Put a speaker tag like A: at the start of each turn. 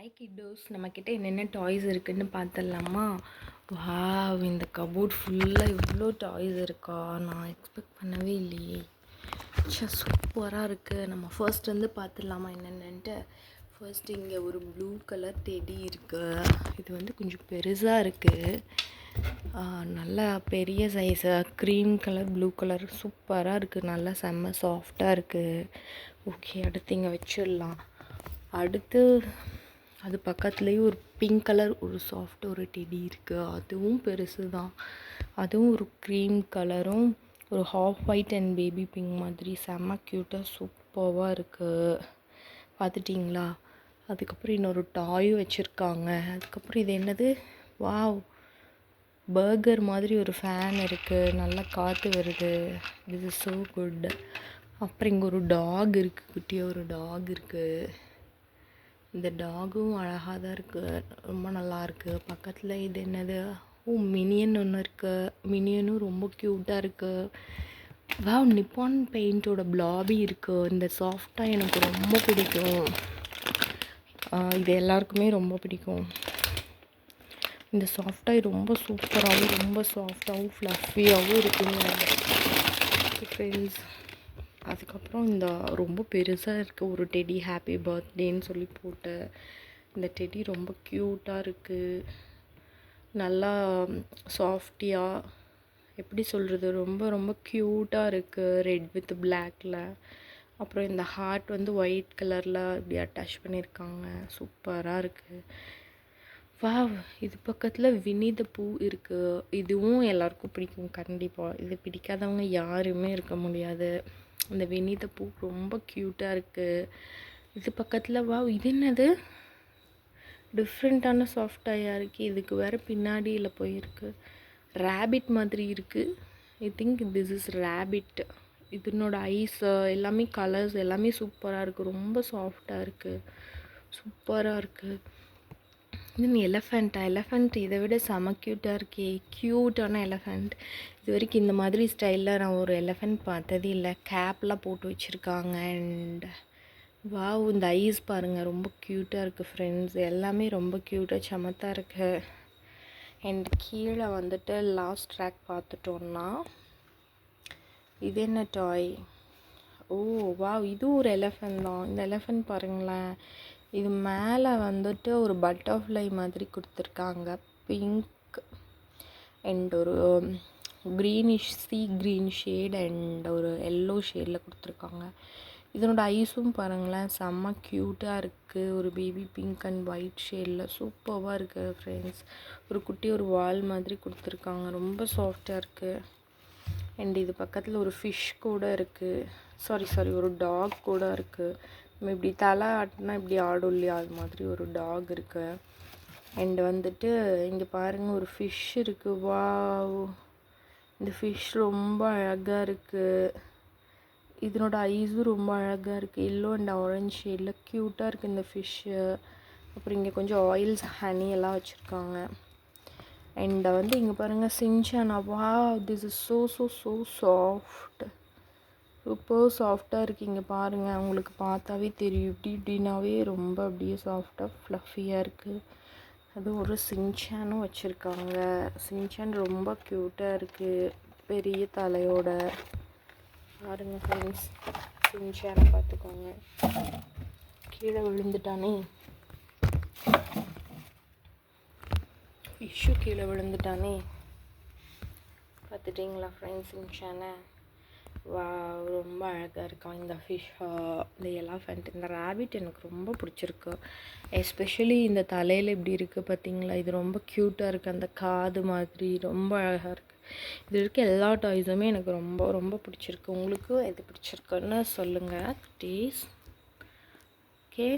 A: Hi கிட்டோஸ், நம்மக்கிட்ட என்னென்ன toys இருக்குதுன்னு பார்த்துடலாமா? வாவ், இந்த கபோர்ட் ஃபுல்லாக இவ்வளோ டாய்ஸ் இருக்கா? நான் எக்ஸ்பெக்ட் பண்ணவே இல்லையே. சூப்பராக இருக்குது. நம்ம ஃபர்ஸ்ட் வந்து பார்த்துடலாமா என்னென்னன்ட்டு. ஃபர்ஸ்ட் இங்கே ஒரு ப்ளூ கலர் டெடி இருக்குது. இது வந்து கொஞ்சம் பெருசாக இருக்குது, நல்லா பெரிய size. Cream colour blue colour சூப்பராக இருக்குது, நல்லா செம்ம சாஃப்டாக இருக்குது. ஓகே, அடுத்து இங்கே வச்சிடலாம். அடுத்து அது பக்கத்துலேயே ஒரு பிங்க் கலர் ஒரு சாஃப்ட் ஒரு டெடி இருக்குது, அதுவும் பெருசு தான். அதுவும் ஒரு க்ரீம் கலரும் ஒரு half white and baby pink மாதிரி செம்ம க்யூட்டாக சூப்பராக இருக்குது. பார்த்துட்டிங்களா? அதுக்கப்புறம் இன்னொரு டாயும் வச்சுருக்காங்க. அதுக்கப்புறம் இது என்னது? வாவ், பர்கர் மாதிரி ஒரு ஃபேன் இருக்குது, நல்லா காற்று வருது. This is so good. அப்புறம் இங்கே ஒரு டாக் இருக்குது, குட்டியாக ஒரு டாக் இருக்குது. இந்த டாகும் அழகாக தான் இருக்குது, ரொம்ப நல்லா இருக்குது. பக்கத்தில் இது என்னது? மினியன் ஒன்று இருக்குது. மினியனும் ரொம்ப க்யூட்டாக இருக்குது. வாவ், நிப்பான் பெயிண்டோட பிளாபி இருக்குது. இந்த சாஃப்டாக எனக்கு ரொம்ப பிடிக்கும். இது எல்லாருக்குமே ரொம்ப பிடிக்கும். இந்த சாஃப்டாக ரொம்ப சூப்பராகவும் ரொம்ப சாஃப்டாகவும் ஃப்ளஃபியாகவும் இருக்குங்க ஃப்ரெண்ட்ஸ். அதுக்கப்புறம் இந்த ரொம்ப பெருசாக இருக்குது ஒரு டெடி, ஹாப்பி பர்த்டேன்னு சொல்லி போட்டு. இந்த டெடி ரொம்ப க்யூட்டாக இருக்குது, நல்லா சாஃப்டியாக, எப்படி சொல்கிறது, ரொம்ப ரொம்ப க்யூட்டாக இருக்குது. ரெட் வித் பிளாக்கில். அப்புறம் இந்த ஹார்ட் வந்து ஒயிட் கலரில் இப்படி அட்டாச் பண்ணியிருக்காங்க, சூப்பராக இருக்குது. வாவ், இது பக்கத்தில் வினி த பூ இருக்குது. இதுவும் எல்லாருக்கும் பிடிக்கும் கண்டிப்பாக. இது பிடிக்காதவங்க யாருமே இருக்க முடியாது. இந்த வினி த பூ ரொம்ப க்யூட்டாக இருக்குது. இது பக்கத்தில் வாவ், இது என்னது? டிஃப்ரெண்ட்டான சாஃப்டாக இருக்குது. இதுக்கு வேறு பின்னாடியில் போயிருக்கு, ரேபிட் மாதிரி இருக்குது. I think this is rabbit. இதனோட ஐஸ் எல்லாமே கலர்ஸ் எல்லாமே சூப்பராக இருக்குது, ரொம்ப சாஃப்டாக இருக்குது, சூப்பராக இருக்குது. இது எலஃபண்ட் இதை விட செம க்யூட்டாக இருக்கே, க்யூட்டான எலஃபண்ட். இது வரைக்கும் இந்த மாதிரி ஸ்டைலில் நான் ஒரு எலஃபண்ட் பார்த்ததே இல்லை. கேப்லாம் போட்டு வச்சுருக்காங்க. அண்ட் வாவ், இந்த ஐஸ் பாருங்கள், ரொம்ப க்யூட்டாக இருக்குது ஃப்ரெண்ட்ஸ். எல்லாமே ரொம்ப க்யூட்டாக சமத்தாக இருக்குது. அண்ட் கீழே வந்துட்டு லாஸ்ட் ட்ராக் பார்த்துட்டோன்னா இது என்ன டாய்? ஓ வாவ், இதுவும் ஒரு எலஃபண்ட் தான். இந்த எலஃபண்ட் பாருங்களேன், இது மேலே வந்துட்டு ஒரு பட்டர்ஃப்ளை மாதிரி கொடுத்துருக்காங்க, பிங்க் அண்ட் ஒரு க்ரீனிஷ் க்ரீன் ஷேட் அண்ட் ஒரு எல்லோ ஷேடில் கொடுத்துருக்காங்க. இதனோட ஐஸும் பாருங்களேன், செம்ம க்யூட்டாக இருக்குது, ஒரு பேபி பிங்க் அண்ட் ஒயிட் ஷேடில் சூப்பராக இருக்குது ஃப்ரெண்ட்ஸ். ஒரு குட்டி ஒரு வால் மாதிரி கொடுத்துருக்காங்க, ரொம்ப சாஃப்டாக இருக்குது. அண்ட் இது பக்கத்தில் ஒரு ஃபிஷ் கூட இருக்குது, சாரி ஒரு டாக் கூட இருக்குது. நம்ம இப்படி தலை ஆட்டினா இப்படி ஆடும் இல்லையா, அது மாதிரி ஒரு டாக் இருக்குது. அண்ட் வந்துட்டு இங்கே பாருங்கள், ஒரு ஃபிஷ் இருக்குது. வாவ், இந்த ஃபிஷ் ரொம்ப அழகாக இருக்குது. இதனோட ஐஸும் ரொம்ப அழகாக இருக்குது, எல்லோ அண்ட் ஆரஞ்ச் ஷேடில் க்யூட்டாக இருக்குது இந்த ஃபிஷ்ஷு. அப்புறம் இங்கே கொஞ்சம் ஆயில்ஸ் ஹனி எல்லாம் வச்சுருக்காங்க. அண்ட் வந்து இங்கே பாருங்கள் சின்சானா. Wow, this is so soft, super சாஃப்டாக இருக்குது. இங்கே பாருங்கள், உங்களுக்கு பார்த்தாவே தெரியும், இப்படினாவே ரொம்ப அப்படியே சாஃப்டாக ஃப்ளஃபியாக இருக்குது. அது ஒரு சின்சானும் வச்சுருக்காங்க. சின்சான் ரொம்ப க்யூட்டாக இருக்குது, பெரிய தலையோட. பாருங்கள் ஃப்ரெண்ட்ஸ், சின்சானை பார்த்துக்கோங்க. கீழே விழுந்துட்டானே, ஃபிஷ்ஷு கீழே விழுந்துட்டானே. பார்த்துட்டிங்களா ஃப்ரெண்ட்ஸ் சின்சானை? வா, ரொம்ப அழகாக இருக்கான் இந்த ஃபிஷ், இந்த எலஃபண்ட். இந்த ரேபிட் எனக்கு ரொம்ப பிடிச்சிருக்கு, எஸ்பெஷலி இந்த தலையில் இப்படி இருக்குது பார்த்தீங்களா, இது ரொம்ப க்யூட்டாக இருக்குது. அந்த காது மாதிரி ரொம்ப அழகாக இருக்குது. இது இருக்க எல்லா டாய்ஸுமே எனக்கு ரொம்ப ரொம்ப பிடிச்சிருக்கு. உங்களுக்கு எது பிடிச்சிருக்குன்னு சொல்லுங்கள் டேஸ். ஓகே.